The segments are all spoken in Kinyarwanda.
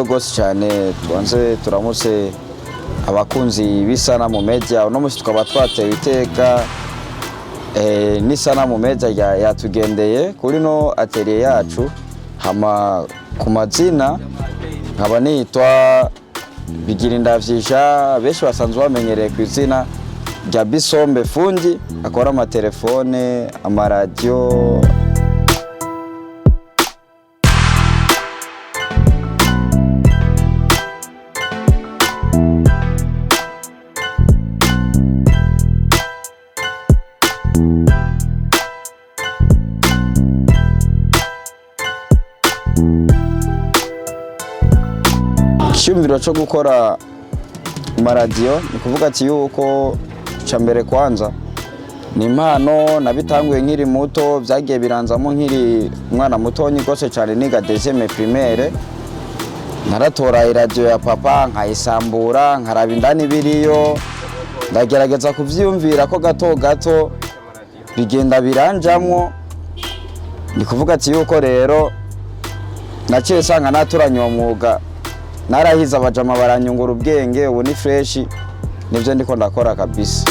gose cyane tubanze turamutse abakunzi b'isanamu media. Uno musi tukaba twateye iteka n'isanamu media yatugendeye kuri no atelier yacu. Hama ku mazina nkaba nitwa Bigirindavyiga, benshi basanzwe bamenyereye ku izina rya Bisombe Fundi, akora amatelefone, amaradiyo. Icyumviro cyo gukora amaradiyo ni kuvuga ati yuko mbere kwanza ni impano nabitanguye nkiri muto, byagiye biranzamo nkiri umwana mutonyi gose cyane, niga deuxième primaire. Naratora iradiyo ya papa nkayisambura, nkaraba indani biriyo, ndagerageza kuvyumvira ko gato gato bigenda biranjamwo. Ni kuvuga ati yuko rero naciye sanga naturanye uwo mwuga, narahize abajama baranyungura ubwenge, ubu ni fresh, nivyo ndiko ndakora kabisa.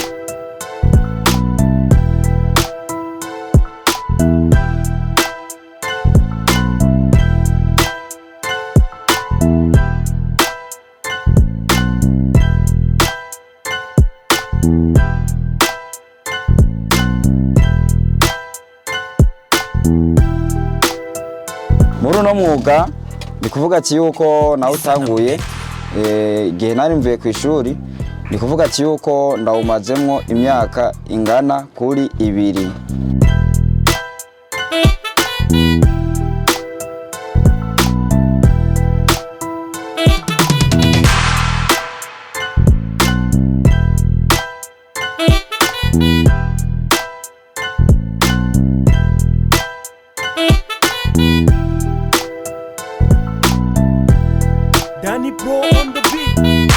Muri uno mwuga ni kuvuga ati yuko nawe utanguye igihe nari mvuye ku ishuri, ni kuvuga ati yuko ndawumazemwo imyaka ingana kuri 2. Danny Pro on the beat.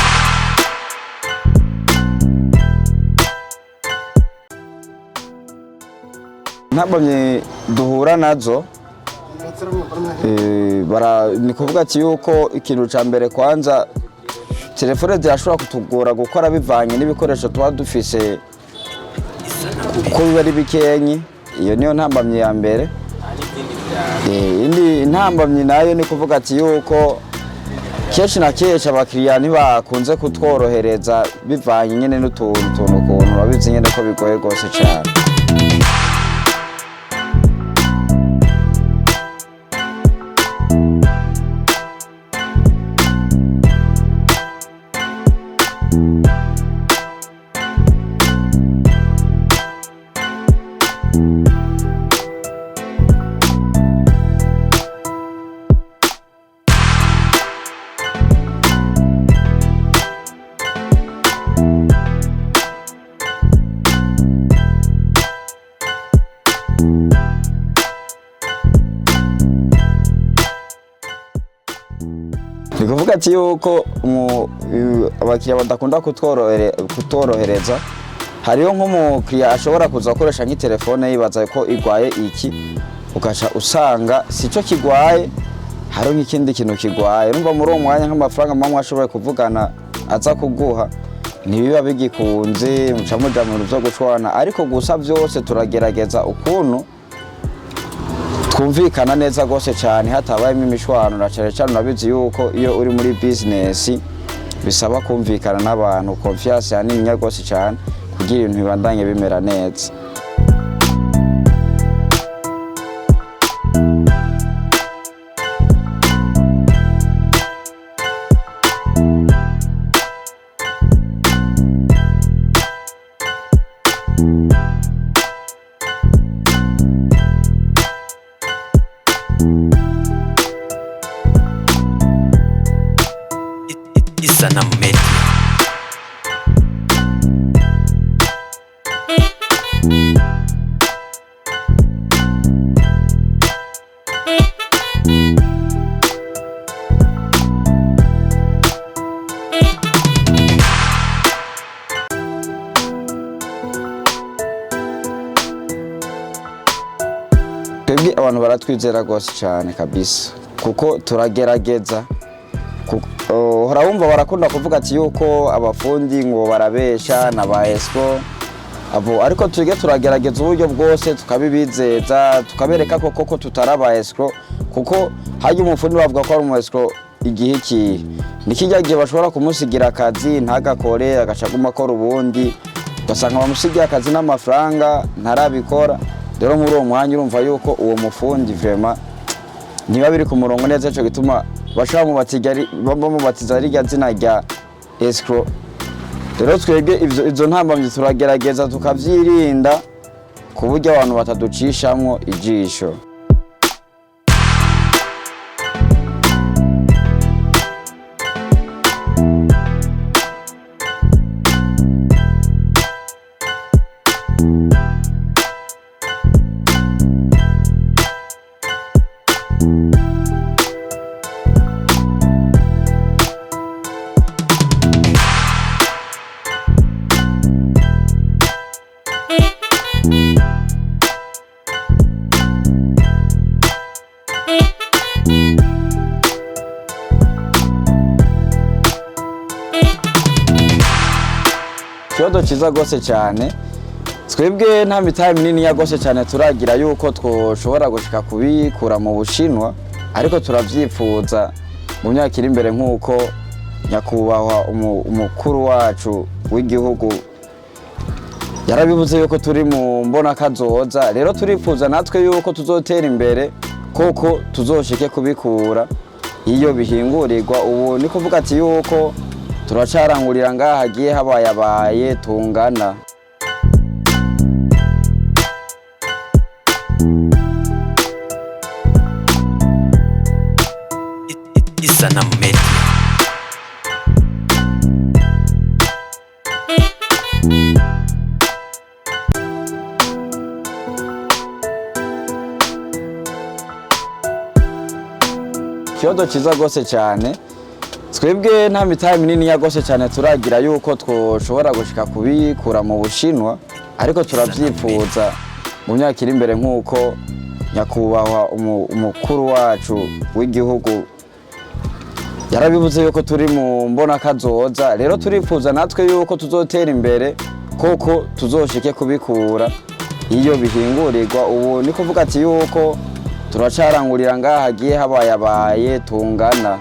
Ntabamye duhura nazo ni kuvuga ati yuko ikintu ca mbere kwanza telefone zirashobora kutugora gukora bivanye n'ibikoresho tuba dufise ko biba ari bikenyi. Iyo niyo ntambamye ya mbere. Indi ntambamye nayo ni kuvuga ati yuko kenshi na kenshi abakiriya ntibakunze kutworohereza bivanye nyene n'utuntu ukuntu babizi nyene ko bigoye gose cyane. Ni kuvuga ati yuko abakiriya badakunda kutworohereza. Hariyo nk'umukiriya ashobora kuza akoresha nk'itelefone yibaza ko igwaye iki, ugaca usanga sico kigwaye, hariho nk'ikindi kintu kigwaye. Urumva muri uwo mwanya nk'amafaranga mamwe ashoboye kuvugana aza kuguha ntibiba bigikunze, muca muja mu bintu vyo gushwana. Ariko gusa vyose turagerageza ukuntu twumvikana neza gose cyane hatabayemo imishwano, na cyane cyane nabizi yuko iyo uri muri business bisaba kumvikana n'abantu, confiance yanini gose cyane kugira ibintu bibandanye bimera neza. Isanamu Media. Twebwe abantu baratwizera gose cyane kabisa, kuko turagerageza uhora wumva barakunda kuvuga ati yuko abafundi ngo barabesha na ba escrow abo, ariko twige turagerageza uburyo bwose tukabibizeza tukabereka koko tutaraba escrow, kuko hajya umufundi bavuga ko ari umu escrow igihe iki nikijya gihe bashobora kumusigira akazi ntagakore agacaguma akora ubundi ugasanga bamusigiye akazi n'amafaranga ntarabikora. Rero muri uwo mwanya urumva yuko uwo mufundi vraiment niba biri ku murongo neza, cyo gituma bashobora mubatiza rirya zina rya escrow. Rero twebwe izo ntambamye turagerageza tukavyirinda ku buryo abantu bataducishamwo ijisho. Ikibazo ciza gose cyane, twebwe nta mitahe minini ya gose cyane turagira yuko twoshobora gushika kubikura mu Bushinwa, ariko turavyifuza mu myaka iri imbere nk'uko nyakubahwa umukuru wacu w'igihugu yarabivuze yuko turi mu mbona kazoza. Rero turifuza natwe yuko tuzotera imbere koko tuzoshike kubikura iyo bihingurirwa. Ubu ni kuvuga ati yuko turacarangurira ngaha hagiye habaye tungana. Isanamu Media. Ikibazo ciza gose cyane, twebwe nta mitahe minini ya gose cyane turagira yuko twoshobora gushika kubikura mu Bushinwa, ariko turavyifuza mu myaka iri imbere nk'uko nyakubahwa umukuru wacu w'igihugu yarabivuze yuko turi mu mbona kazoza. Rero turifuza natwe yuko tuzotera imbere koko tuzoshike kubikura iyo bihingurirwa. Ubu ni kuvuga ati yuko turacarangurira ngaha hagiye habaye tungana.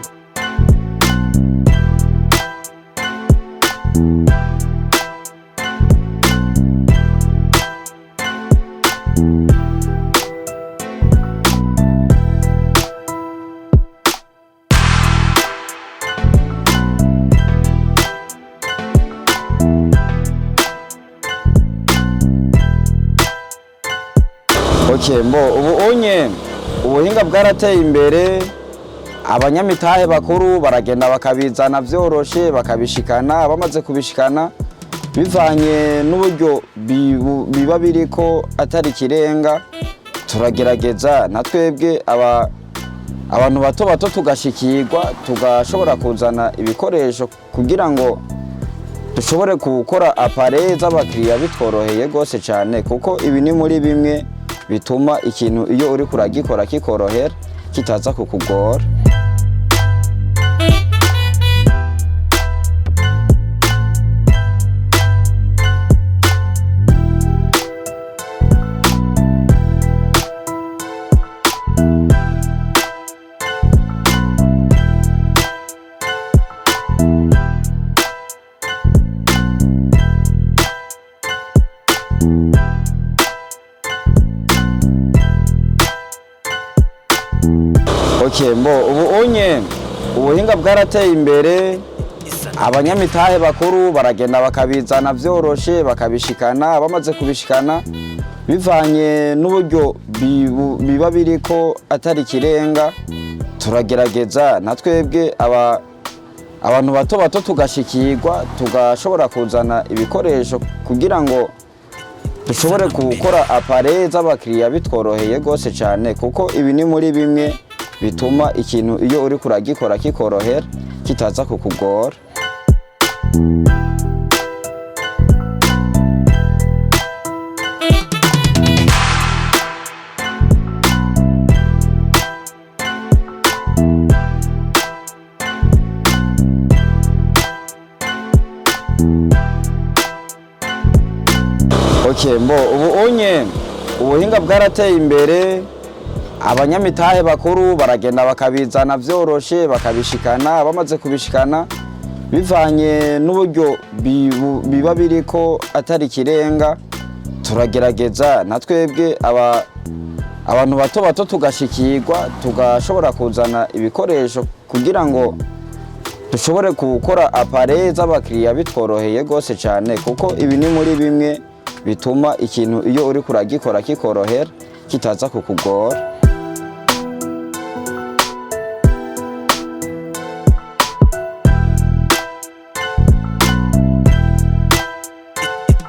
Ubuhinga bwarateye imbere, abanyamitahe bakuru baragenda bakabizana vyoroshe bakabishikana. Bamaze kubishikana bivanye n'uburyo biba biriko atari kirenga, turagerageza natwebwe abantu bato tugashikirwa, tugashobora kuzana ibikoresho kugira ngo dushobore gukora appareil z'abakiriya bitworoheye gose cyane, kuko ibi ni muri bimwe bituma ikintu iyo uri kuragikora kikorohera kitaza kukugora. Ubuhinga bwarateye imbere, abanyamitahe bakuru baragenda bakabizana vyoroshe bakabishikana. Bamaze kubishikana bivanye n'uburyo biba biriko atari kirenga, turagerageza natwebwe abantu bato tugashikirwa, tugashobora kuzana ibikoresho kugira ngo dushobore gukora appareil z'abakiriya bitworoheye gose cyane, kuko ibi ni muri bimwe bituma ikintu iyo uri kuragikora kikorohera kitaza kukugora. Okay, ubu unye ubuhinga bwarateye imbere, abanyamitahe bakuru baragenda bakabizana vyoroshe bakabishikana, bamaze kubishikana bivanye n'uburyo biba biriko atari kirenga, turagerageza natwebwe abantu bato bato tugashikirwa, tugashobora kuzana ibikoresho kugira ngo dushobore gukora appareil z'abakiriya bitworoheye gose cyane, kuko ibi ni muri bimwe bituma ikintu iyo uri kuragikora kikorohera kitaza kukugora.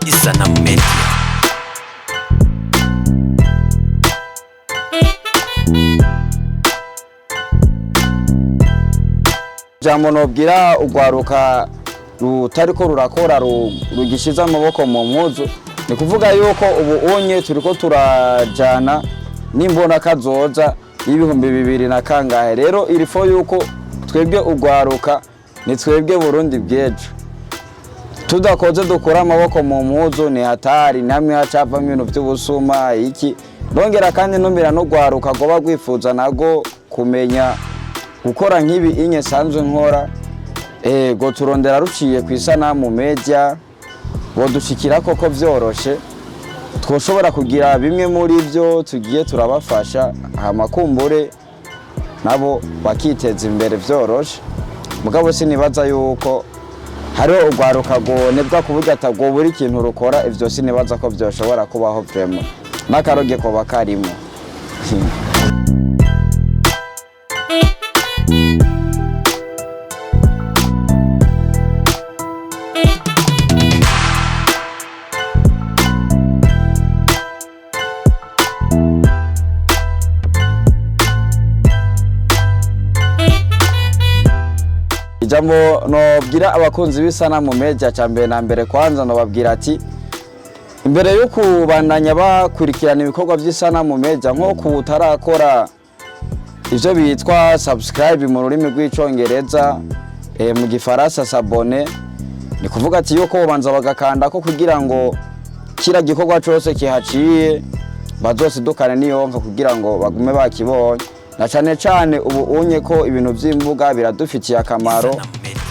Isanamu Media. Jambo nobwira ugwaruka rutariko rurakora rugishiza amaboko mu mpuzu, ni kuvuga yuko ubu unye turiko turajana n'imbona kazoza y'ibihumbi 2000 na kangahe. Rero irifo yuko twebwe ugwaruka ni twebwe Burundi bwejo, tudakoze dukora amaboko mu mpuzu ni hatari, namwe hacavamo ibintu by'ubusuma iki. Ndongera kandi numbira no gwaruka goba gwifuza nago kumenya gukora nk'ibi inye sanzwe nkora, go turondera ruciye ku Isanamu Media, go dushikira koko vyoroshe, twoshobora kugira bimwe muri byo tugiye turabafasha, amakumbure nabo bakiteza imbere vyoroshe. Mugabo sinibaza yuko hariho ugwaruka gonebwa kuburyo atagwo buri kintu rukora, ivyo sinibaza ko vyoshobora kubaho vraiment, n'akaroge ko bakarimo. Ijambo nobwira abakunzi b'Isanamu Media, cyambere na mbere kwanza nobabwira ati imbere yo kubandanya bakurikirana ibikorwa by'Isanamu Media, nko kutarakora ivyo bitwa subscribe mu rurimi rw'icongereza, mu gifaransa s'abonner, ni kuvuga ati yuko banza bagakanda ko kugira ngo kira gikorwa cyose kihaciye bazosidukane niyonka kugira ngo bagume bakibonye. Na cyane ubu unye ko ibintu by'imbuga biradufitiye akamaro,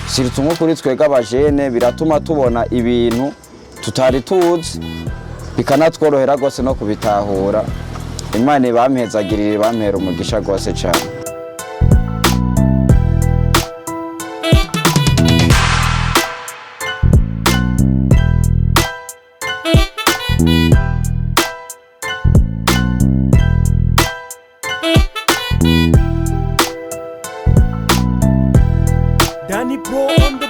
sirtu nko kuri twega abajene, biratuma tubona ibintu tutari tuzi, bikanatworohera gose no kubitahura. Imana ibampezagirire, bampera umugisha gose cyane. Danny Pro on the